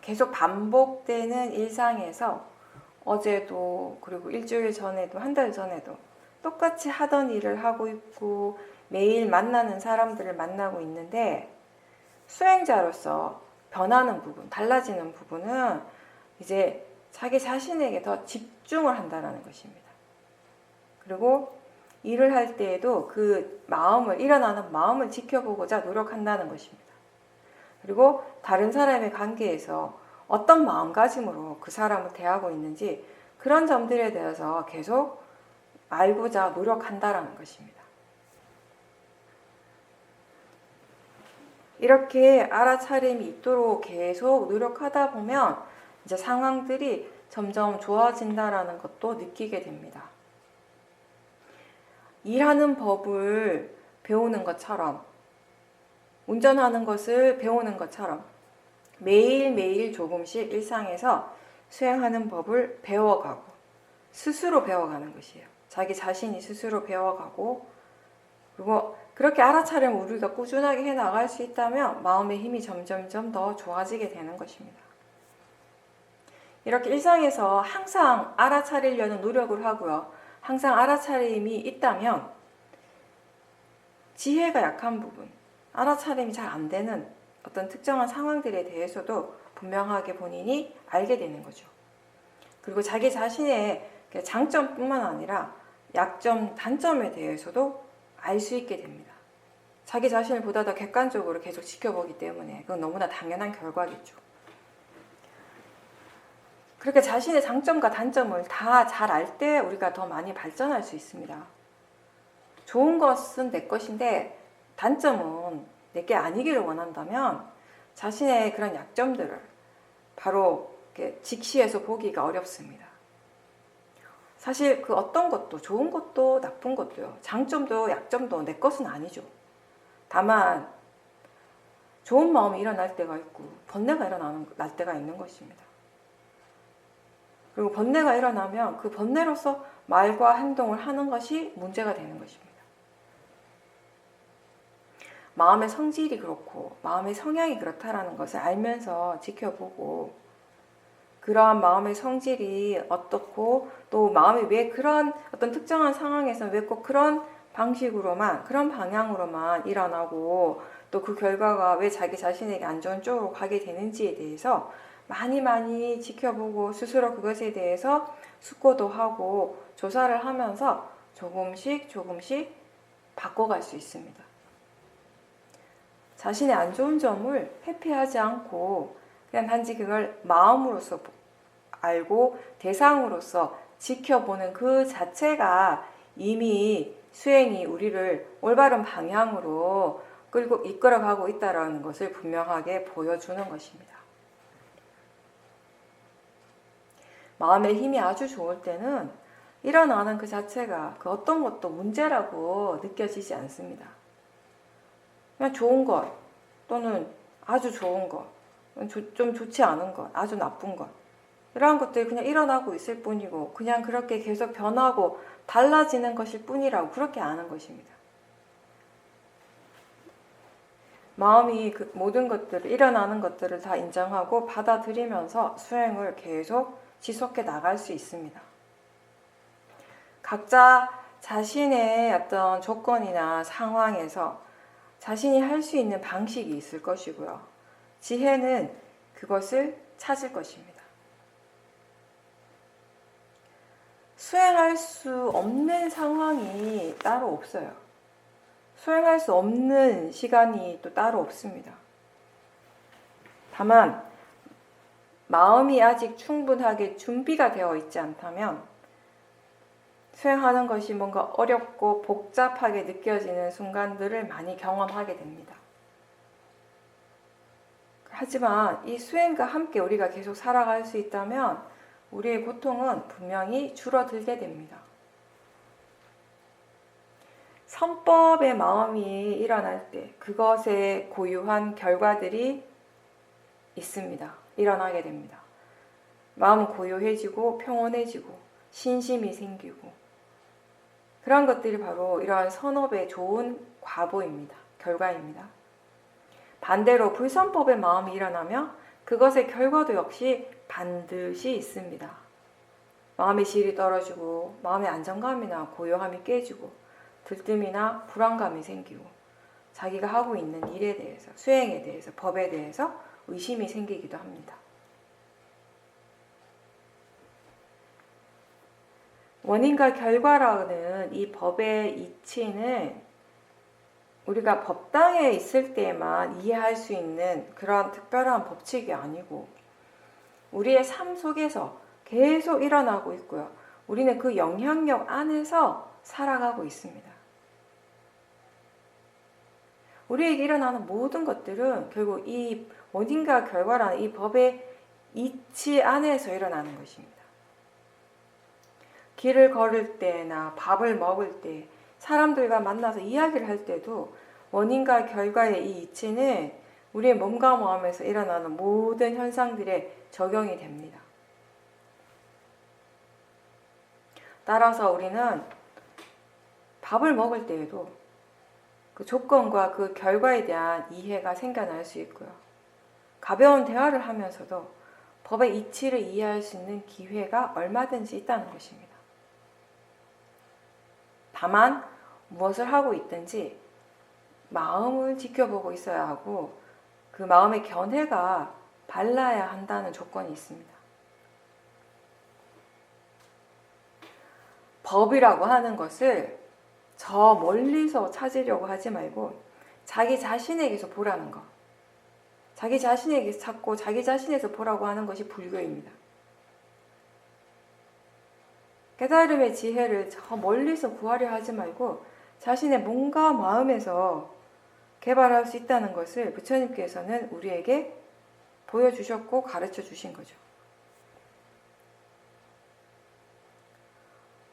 A: 계속 반복되는 일상에서 어제도 그리고 일주일 전에도 한 달 전에도 똑같이 하던 일을 하고 있고 매일 만나는 사람들을 만나고 있는데 수행자로서 변하는 부분, 달라지는 부분은 이제 자기 자신에게 더 집중을 한다는 것입니다. 그리고 일을 할 때에도 그 마음을, 일어나는 마음을 지켜보고자 노력한다는 것입니다. 그리고 다른 사람의 관계에서 어떤 마음가짐으로 그 사람을 대하고 있는지 그런 점들에 대해서 계속 알고자 노력한다는 것입니다. 이렇게 알아차림이 있도록 계속 노력하다 보면 이제 상황들이 점점 좋아진다라는 것도 느끼게 됩니다. 일하는 법을 배우는 것처럼, 운전하는 것을 배우는 것처럼 매일매일 조금씩 일상에서 수행하는 법을 배워가고 스스로 배워가는 것이에요. 자기 자신이 스스로 배워가고, 그리고 그렇게 알아차림 우리가 꾸준하게 해나갈 수 있다면 마음의 힘이 점점점 더 좋아지게 되는 것입니다. 이렇게 일상에서 항상 알아차리려는 노력을 하고요. 항상 알아차림이 있다면 지혜가 약한 부분, 알아차림이 잘 안 되는 어떤 특정한 상황들에 대해서도 분명하게 본인이 알게 되는 거죠. 그리고 자기 자신의 장점뿐만 아니라 약점, 단점에 대해서도 알 수 있게 됩니다. 자기 자신을 보다 더 객관적으로 계속 지켜보기 때문에 그건 너무나 당연한 결과겠죠. 그렇게 자신의 장점과 단점을 다 잘 알 때 우리가 더 많이 발전할 수 있습니다. 좋은 것은 내 것인데 단점은 내게 아니기를 원한다면 자신의 그런 약점들을 바로 이렇게 직시해서 보기가 어렵습니다. 사실 그 어떤 것도 좋은 것도 나쁜 것도요. 장점도 약점도 내 것은 아니죠. 다만 좋은 마음이 일어날 때가 있고 번뇌가 날 때가 있는 것입니다. 그리고 번뇌가 일어나면 그 번뇌로서 말과 행동을 하는 것이 문제가 되는 것입니다. 마음의 성질이 그렇고 마음의 성향이 그렇다라는 것을 알면서 지켜보고 그러한 마음의 성질이 어떻고 또 마음이 왜 그런 어떤 특정한 상황에서 왜 꼭 그런 방식으로만 그런 방향으로만 일어나고 또 그 결과가 왜 자기 자신에게 안 좋은 쪽으로 가게 되는지에 대해서 많이 지켜보고 스스로 그것에 대해서 숙고도 하고 조사를 하면서 조금씩 바꿔갈 수 있습니다. 자신의 안 좋은 점을 회피하지 않고 그냥 단지 그걸 마음으로서 알고 대상으로서 지켜보는 그 자체가 이미 수행이 우리를 올바른 방향으로 끌고 이끌어가고 있다는 것을 분명하게 보여주는 것입니다. 마음의 힘이 아주 좋을 때는 일어나는 그 자체가 그 어떤 것도 문제라고 느껴지지 않습니다. 그냥 좋은 것 또는 아주 좋은 것, 좀 좋지 않은 것, 아주 나쁜 것 이러한 것들이 그냥 일어나고 있을 뿐이고 그냥 그렇게 계속 변하고 달라지는 것일 뿐이라고 그렇게 아는 것입니다. 마음이 그 모든 것들을 일어나는 것들을 다 인정하고 받아들이면서 수행을 계속 지속해 나갈 수 있습니다. 각자 자신의 어떤 조건이나 상황에서 자신이 할 수 있는 방식이 있을 것이고요. 지혜는 그것을 찾을 것입니다. 수행할 수 없는 상황이 따로 없어요. 수행할 수 없는 시간이 또 따로 없습니다. 다만 마음이 아직 충분하게 준비가 되어 있지 않다면 수행하는 것이 뭔가 어렵고 복잡하게 느껴지는 순간들을 많이 경험하게 됩니다. 하지만 이 수행과 함께 우리가 계속 살아갈 수 있다면 우리의 고통은 분명히 줄어들게 됩니다. 선법의 마음이 일어날 때 그것에 고유한 결과들이 있습니다. 일어나게 됩니다. 마음은 고요해지고 평온해지고 신심이 생기고 그런 것들이 바로 이러한 선업의 좋은 과보입니다. 결과입니다. 반대로 불선법의 마음이 일어나면 그것의 결과도 역시 반드시 있습니다. 마음의 질이 떨어지고 마음의 안정감이나 고요함이 깨지고 들뜸이나 불안감이 생기고 자기가 하고 있는 일에 대해서, 수행에 대해서, 법에 대해서 의심이 생기기도 합니다. 원인과 결과라는 이 법의 이치는 우리가 법당에 있을 때만 이해할 수 있는 그런 특별한 법칙이 아니고 우리의 삶 속에서 계속 일어나고 있고요. 우리는 그 영향력 안에서 살아가고 있습니다. 우리에게 일어나는 모든 것들은 결국 이 원인과 결과라는 이 법의 이치 안에서 일어나는 것입니다. 길을 걸을 때나 밥을 먹을 때 사람들과 만나서 이야기를 할 때도 원인과 결과의 이 이치는 우리의 몸과 마음에서 일어나는 모든 현상들에 적용이 됩니다. 따라서 우리는 밥을 먹을 때에도 그 조건과 그 결과에 대한 이해가 생겨날 수 있고요. 가벼운 대화를 하면서도 법의 이치를 이해할 수 있는 기회가 얼마든지 있다는 것입니다. 다만 무엇을 하고 있든지 마음을 지켜보고 있어야 하고 그 마음의 견해가 발라야 한다는 조건이 있습니다. 법이라고 하는 것을 저 멀리서 찾으려고 하지 말고 자기 자신에게서 보라는 거. 자기 자신에게서 찾고 자기 자신에서 보라고 하는 것이 불교입니다. 깨달음의 지혜를 저 멀리서 구하려 하지 말고 자신의 몸과 마음에서 개발할 수 있다는 것을 부처님께서는 우리에게 보여주셨고 가르쳐 주신 거죠.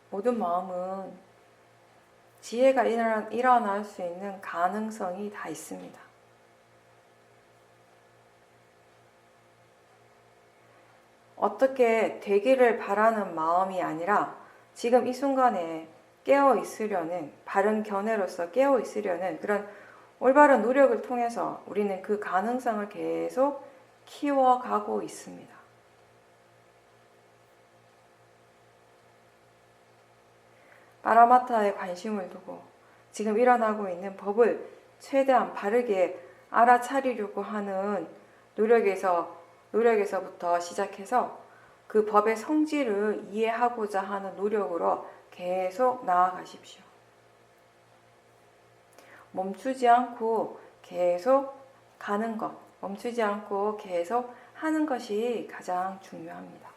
A: 모든 마음은 지혜가 일어날 수 있는 가능성이 다 있습니다. 어떻게 되기를 바라는 마음이 아니라 지금 이 순간에 깨어 있으려는, 바른 견해로서 깨어 있으려는 그런 올바른 노력을 통해서 우리는 그 가능성을 계속 키워가고 있습니다. 파라마타에 관심을 두고 지금 일어나고 있는 법을 최대한 바르게 알아차리려고 하는 노력에서부터 시작해서 그 법의 성질을 이해하고자 하는 노력으로 계속 나아가십시오. 멈추지 않고 계속 가는 것, 멈추지 않고 계속 하는 것이 가장 중요합니다.